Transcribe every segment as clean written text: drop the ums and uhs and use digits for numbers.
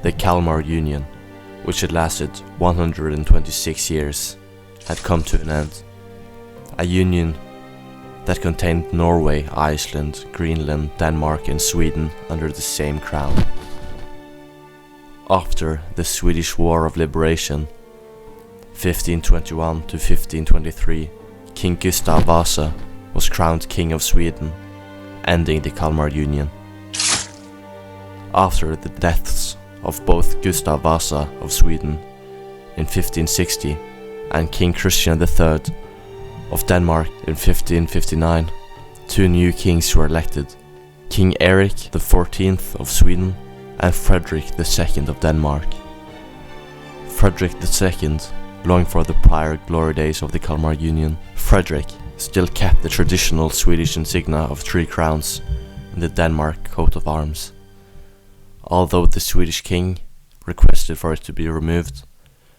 The Kalmar Union, which had lasted 126 years, had come to an end. A union that contained Norway, Iceland, Greenland, Denmark and Sweden under the same crown. After the Swedish War of Liberation, 1521 to 1523, King Gustav Vasa was crowned King of Sweden, ending the Kalmar Union. After the deaths of both Gustav Vasa of Sweden in 1560 and King Christian III of Denmark in 1559, two new kings were elected, King Erik XIV of Sweden and Frederick II of Denmark. Frederick II longed for the prior glory days of the Kalmar Union. Frederick still kept the traditional Swedish insignia of 3 crowns in the Denmark coat of arms, although the Swedish king requested for it to be removed.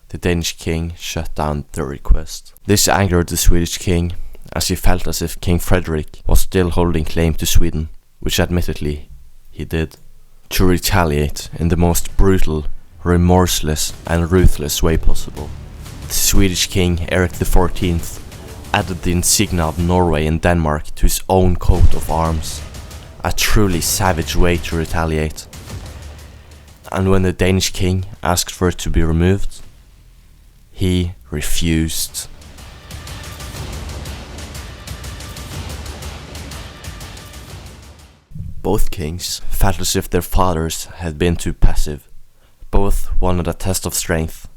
The Danish king shut down the request. This angered the Swedish king, as he felt as if King Frederick was still holding claim to Sweden, which admittedly he did, to retaliate in the most brutal, remorseless and ruthless way possible. The Swedish king Erik XIV added the insignia of Norway and Denmark to his own coat of arms, a truly savage way to retaliate. And when the Danish king asked for it to be removed, he refused. Both kings felt as if their fathers had been too passive. Both wanted a test of strength.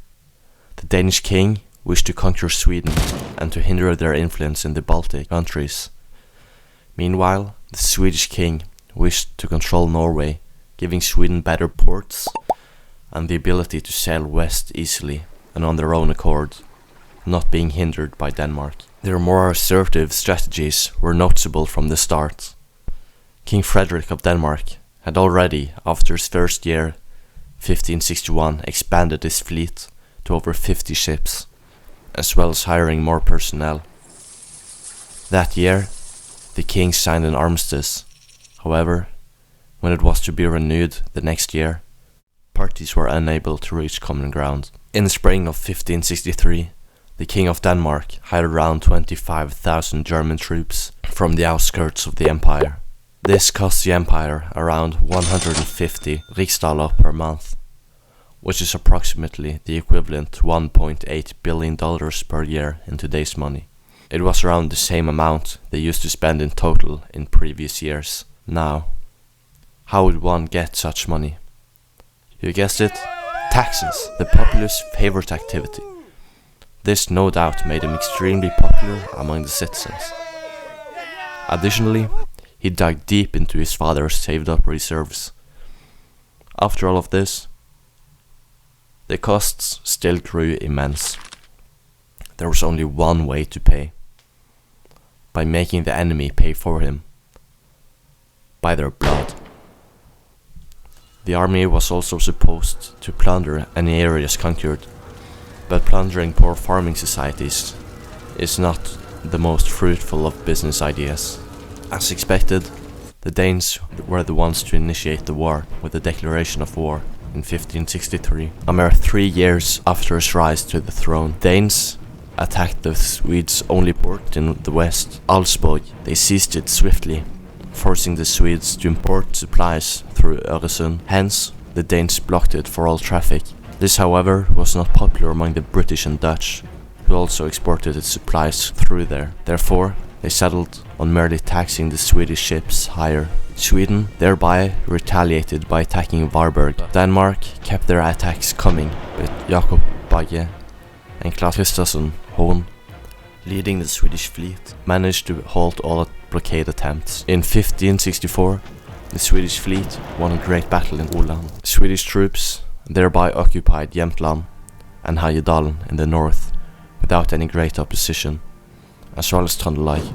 The Danish king wished to conquer Sweden and to hinder their influence in the Baltic countries. Meanwhile, the Swedish king wished to control Norway, giving Sweden better ports and the ability to sail west easily and on their own accord, not being hindered by Denmark. Their more assertive strategies were noticeable from the start. King Frederick of Denmark had already, after his first year, 1561, expanded his fleet to over 50 ships, as well as hiring more personnel. That year, the king signed an armistice. However, when it was to be renewed the next year, parties were unable to reach common ground. In the spring of 1563, the King of Denmark hired around 25,000 German troops from the outskirts of the empire. This cost the empire around 150 riksdaler per month, which is approximately the equivalent to $1.8 billion per year in today's money. It was around the same amount they used to spend in total in previous years. Now, how would one get such money? You guessed it, taxes, the populace's favorite activity. This no doubt made him extremely popular among the citizens. Additionally, he dug deep into his father's saved up reserves. After all of this, the costs still grew immense. There was only one way to pay: by making the enemy pay for him, by their blood. The army was also supposed to plunder any areas conquered, but plundering poor farming societies is not the most fruitful of business ideas. As expected, the Danes were the ones to initiate the war with the declaration of war in 1563. A mere 3 years after his rise to the throne, Danes attacked the Swedes' only port in the west, Outbreak. They seized it swiftly, forcing the Swedes to import supplies through Öresund. Hence, the Danes blocked it for all traffic. This, however, was not popular among the British and Dutch, who also exported its supplies through there. Therefore, they settled on merely taxing the Swedish ships higher. Sweden thereby retaliated by attacking Varberg. Denmark kept their attacks coming, with Jakob Bagge and Claes Kristiansson Horn leading the Swedish fleet, managed to halt all blockade attempts. In 1564, the Swedish fleet won a great battle in Åland. Swedish troops thereby occupied Jämtland and Härjedalen in the north without any great opposition, as well as Trøndelag.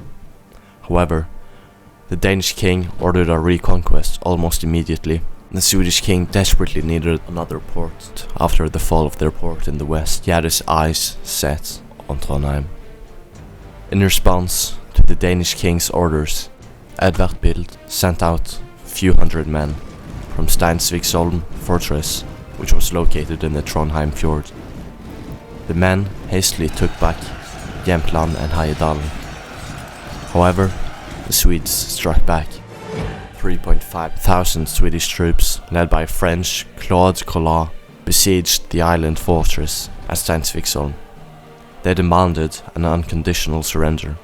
However, the Danish king ordered a reconquest almost immediately. The Swedish king desperately needed another port. After the fall of their port in the west, he had his eyes set on Trondheim. In response to the Danish king's orders, Edvard Bild sent out a few hundred men from Steinsviksholm fortress, which was located in the Trondheim fjord. The men hastily took back Jämtland and Härjedalen. However, the Swedes struck back. 3,500 Swedish troops, led by French Claude Collat, besieged the island fortress at Steinsviksholm. They demanded an unconditional surrender.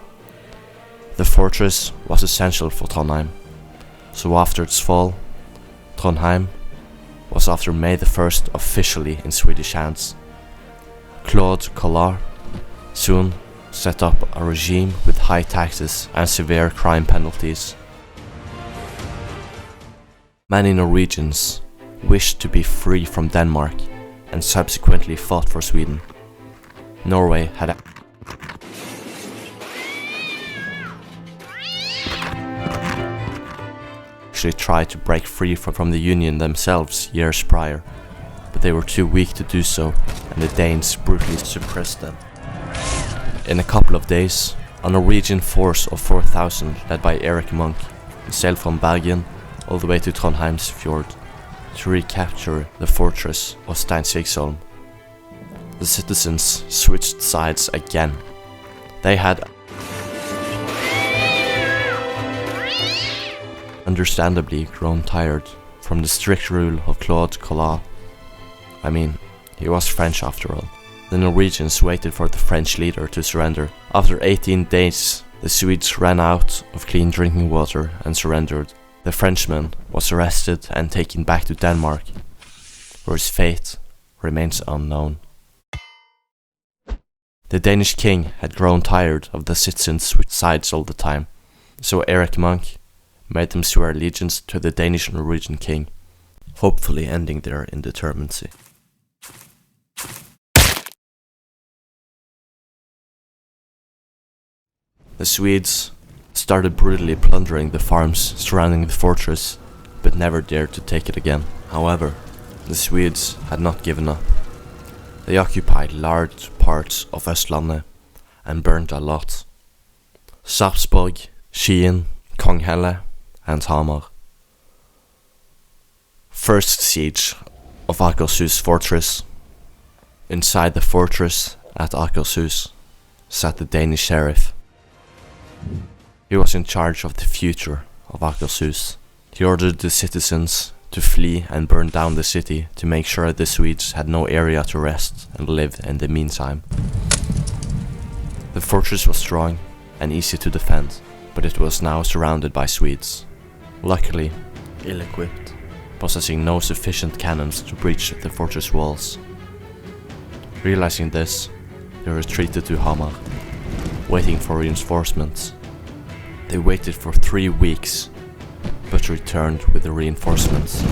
The fortress was essential for Trondheim, so after its fall, Trondheim was after May the 1st officially in Swedish hands. Claude Collat soon set up a regime with high taxes and severe crime penalties. Many Norwegians wished to be free from Denmark and subsequently fought for Sweden. Norway had actually tried to break free from the Union themselves years prior, but they were too weak to do so, and the Danes brutally suppressed them. In a couple of days, a Norwegian force of 4,000 led by Erik Munch sailed from Bergen all the way to Trondheim's fjord to recapture the fortress of Steinsviksholm. The citizens switched sides again. They had understandably grown tired from the strict rule of Claude Collat. I mean, he was French after all. The Norwegians waited for the French leader to surrender. After 18 days, the Swedes ran out of clean drinking water and surrendered. The Frenchman was arrested and taken back to Denmark, where his fate remains unknown. The Danish king had grown tired of the citizens' switch sides all the time, so Erik Munch made them swear allegiance to the Danish-Norwegian king, hopefully ending their indeterminacy. The Swedes started brutally plundering the farms surrounding the fortress, but never dared to take it again. However, the Swedes had not given up. They occupied large parts of Østlandet and burned a lot. Sarpsborg, Skien, Konghelle and Hamar. First siege of Akershus fortress. Inside the fortress at Akershus sat the Danish sheriff. He was in charge of the future of Akershus. He ordered the citizens to flee and burn down the city to make sure the Swedes had no area to rest and live in the meantime. The fortress was strong and easy to defend, but it was now surrounded by Swedes. Luckily, ill-equipped, possessing no sufficient cannons to breach the fortress walls. Realizing this, they retreated to Hamar, waiting for reinforcements. They waited for 3 weeks, but returned with the reinforcements.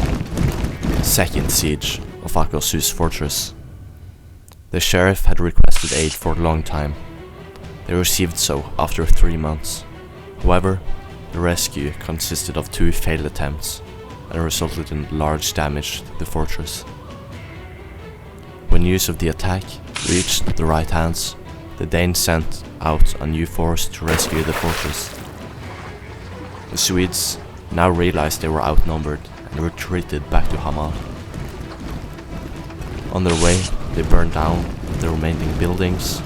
Second siege of Akershus fortress. The sheriff had requested aid for a long time. They received so after 3 months. However, the rescue consisted of 2 failed attempts and resulted in large damage to the fortress. When news of the attack reached the right hands, the Danes sent out a new force to rescue the fortress. The Swedes now realized they were outnumbered and retreated back to Hamar. On their way, they burned down the remaining buildings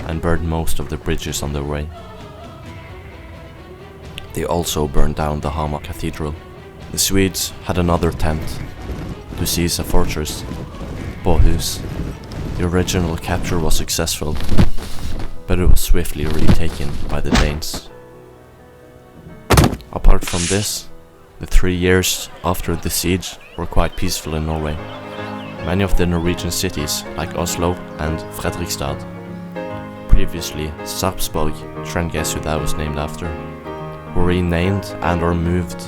and burned most of the bridges on their way. They also burned down the Hamar Cathedral. The Swedes had another attempt to seize a fortress, Bohus. The original capture was successful, but it was swiftly retaken by the Danes. Apart from this, the 3 years after the siege were quite peaceful in Norway. Many of the Norwegian cities, like Oslo and Fredrikstad, previously Sarpsborg, Trengesuda was named after, were renamed and or moved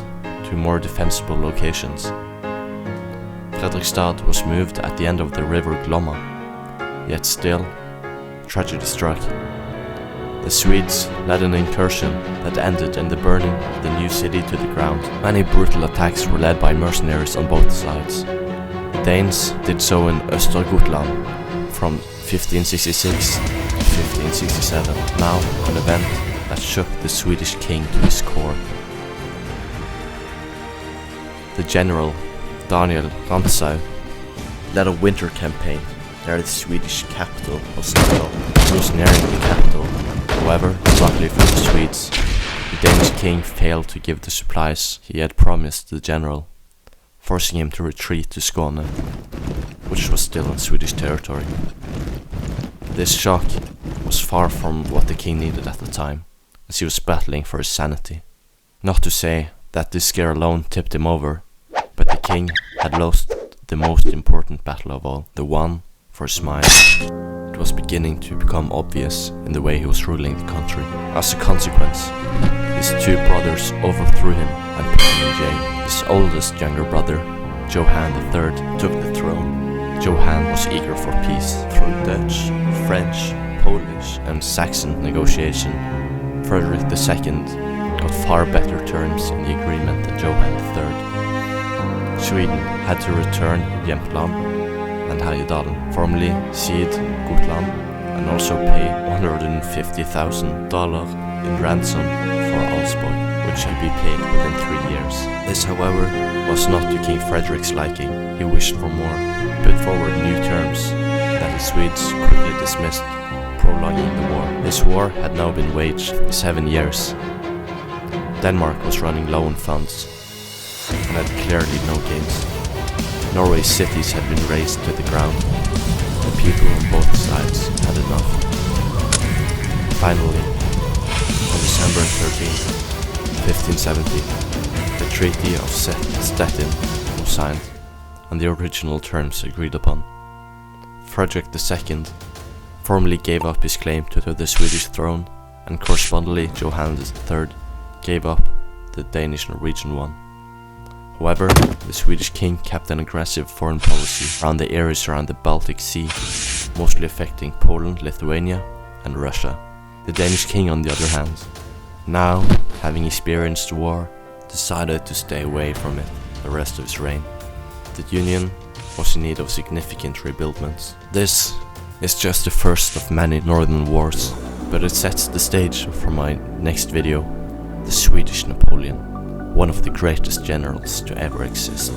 to more defensible locations. Fredrikstad was moved at the end of the river Glomma, yet still, tragedy struck. The Swedes led an incursion that ended in the burning of the new city to the ground. Many brutal attacks were led by mercenaries on both sides. The Danes did so in Östergötland from 1566 to 1567, now an event that shook the Swedish king to his core. The general, Daniel Rantzau, led a winter campaign near the Swedish capital of Stockholm. He was nearing the capital. However, luckily for the Swedes, the Danish king failed to give the supplies he had promised the general, forcing him to retreat to Skåne, which was still in Swedish territory. This shock was far from what the king needed at the time, as he was battling for his sanity. Not to say that this scare alone tipped him over, but the king had lost the most important battle of all, the one for his mind. It was beginning to become obvious in the way he was ruling the country. As a consequence, his two brothers overthrew him and put him in jail. His oldest younger brother, Johann III, took the throne. Johann was eager for peace. Through Dutch, French, Polish and Saxon negotiation, Frederick II got far better terms in the agreement than Johann III. Sweden had to return Jämtland and Härjedalen, formerly cede Gotland, and also pay $150,000 in ransom for Outbreak, which should be paid within 3 years. This, however, was not to King Frederick's liking. He wished for more, put forward new terms that the Swedes quickly dismissed, prolonging the war. This war had now been waged for 7 years. Denmark was running low on funds and had clearly no gains. Norway's cities had been razed to the ground. The people on both sides had enough. Finally, on December 13, 1570, the Treaty of Stettin was signed, and the original terms agreed upon. Frederick II formally gave up his claim to the Swedish throne, and correspondingly Johann III gave up the Danish-Norwegian one. However, the Swedish king kept an aggressive foreign policy around the areas around the Baltic Sea, mostly affecting Poland, Lithuania and Russia. The Danish king, on the other hand, now having experienced war, decided to stay away from it the rest of his reign. The Union was in need of significant rebuildments. This is just the first of many northern wars, but it sets the stage for my next video, the Swedish Napoleon, one of the greatest generals to ever exist.